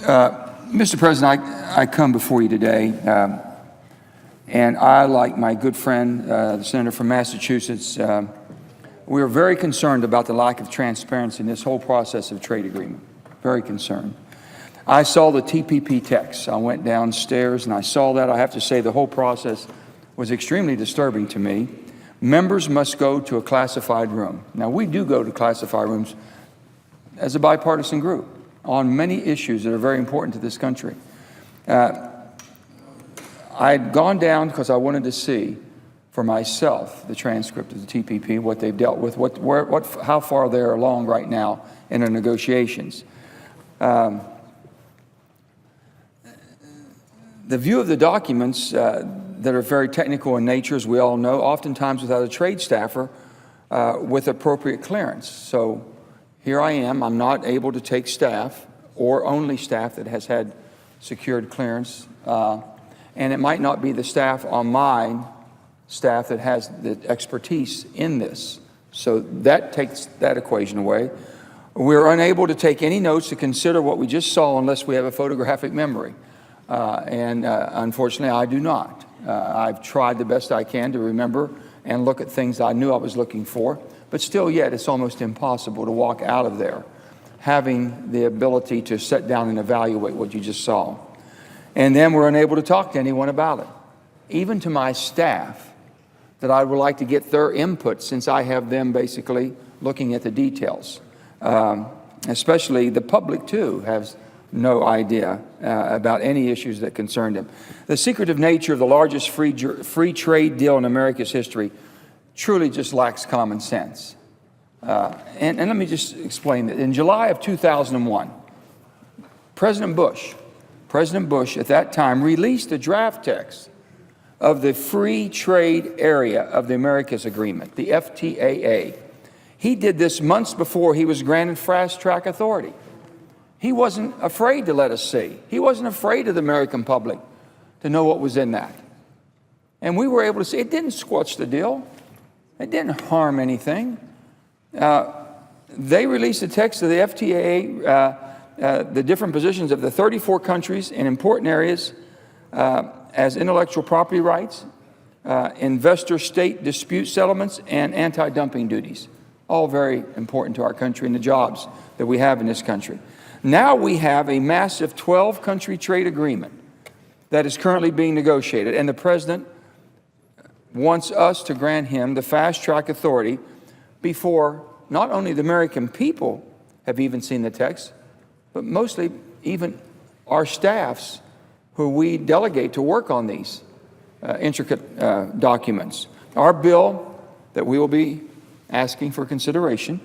Mr. President, I come before you today, and I, like my good friend, the senator from Massachusetts, we are very concerned about the lack of transparency in this whole process of trade agreement. Very concerned. I saw the TPP text. I went downstairs and I saw that. I have to say the whole process was extremely disturbing to me. Members must go to a classified room. Now, we do go to classified rooms as a bipartisan group on many issues that are very important to this country. I had gone down because I wanted to see for myself the transcript of the TPP, what they've dealt with, how far they're along right now in their negotiations. The view of the documents that are very technical in nature, as we all know, oftentimes without a trade staffer with appropriate clearance. So here I am, I'm not able to take staff or only staff that has had secured clearance, and it might not be the staff on my staff that has the expertise in this. So that takes that equation away. We're unable to take any notes to consider what we just saw unless we have a photographic memory. Unfortunately, I do not. I've tried the best I can to remember and look at things I knew I was looking for, but still yet it's almost impossible to walk out of there having the ability to sit down and evaluate what you just saw. And then we're unable to talk to anyone about it, even to my staff, that I would like to get their input since I have them basically looking at the details. Especially the public, too, has no idea about any issues that concern them. The secretive nature of the largest free trade deal in America's history truly just lacks common sense. And let me just explain that. In July of 2001, President Bush at that time released a draft text of the free trade area of the Americas Agreement, the FTAA. He did this months before he was granted fast-track authority. He wasn't afraid to let us see. He wasn't afraid of the American public to know what was in that. And we were able to see it didn't squelch the deal. It didn't harm anything. They released the text of the FTAA, the different positions of the 34 countries in important areas as intellectual property rights, investor-state dispute settlements, and anti-dumping duties. All very important to our country and the jobs that we have in this country. Now we have a massive 12-country trade agreement that is currently being negotiated, and the President wants us to grant him the fast-track authority before not only the American people have even seen the text, but mostly even our staffs who we delegate to work on these intricate documents. Our bill that we will be asking for consideration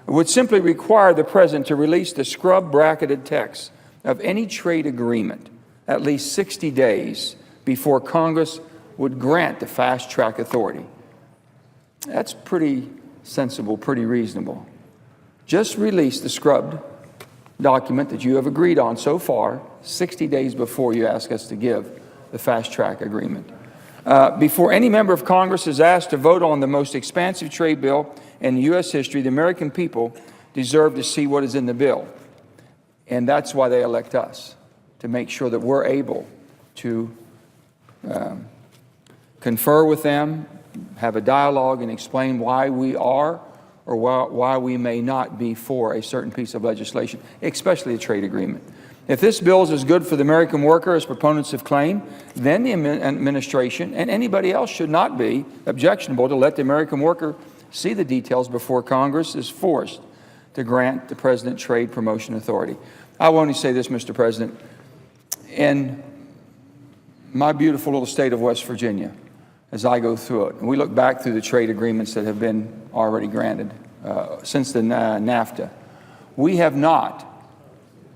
would simply require the President to release the scrub-bracketed text of any trade agreement at least 60 days before Congress would grant the fast-track authority. That's pretty sensible, pretty reasonable. Just release the scrubbed document that you have agreed on so far 60 days before you ask us to give the fast-track agreement. Before any member of Congress is asked to vote on the most expansive trade bill in U.S. history, the American people deserve to see what is in the bill. And that's why they elect us, to make sure that we're able to confer with them, have a dialogue, and explain why we are or why we may not be for a certain piece of legislation, especially a trade agreement. If this bill is as good for the American worker as proponents have claimed, then the administration and anybody else should not be objectionable to let the American worker see the details before Congress is forced to grant the President trade promotion authority. I will only say this, Mr. President. In my beautiful little state of West Virginia, as I go through it, and we look back through the trade agreements that have been already granted since the NAFTA, we have not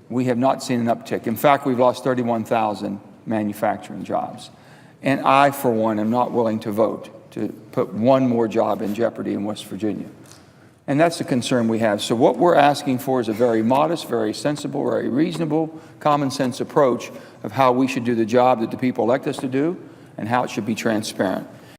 seen an uptick. In fact, we've lost 31,000 manufacturing jobs. And I, for one, am not willing to vote to put one more job in jeopardy in West Virginia. And that's the concern we have. So what we're asking for is a very modest, very sensible, very reasonable, common sense approach of how we should do the job that the people elect us to do and how it should be transparent.